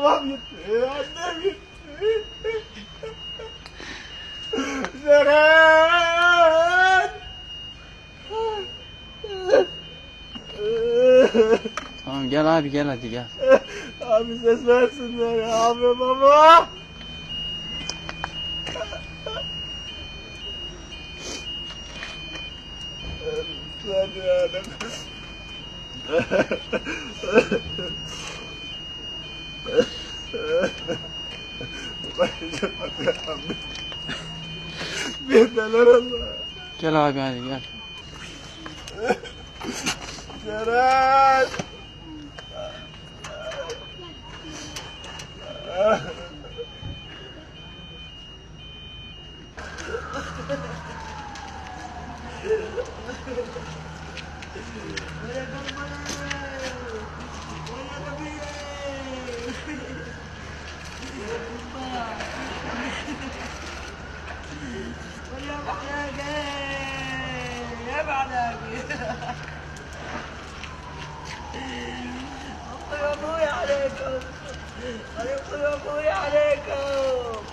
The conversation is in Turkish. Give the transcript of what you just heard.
babam gitti. Annem gitti. Zeren! Tamam gel abi gel hadi gel. Abi ses versinler ya. Abi baba. Hadi ya. Bir neler oldu? Gel abi hadi gel. Ceren! يا ابوي عليكم. يا ابوي عليكم.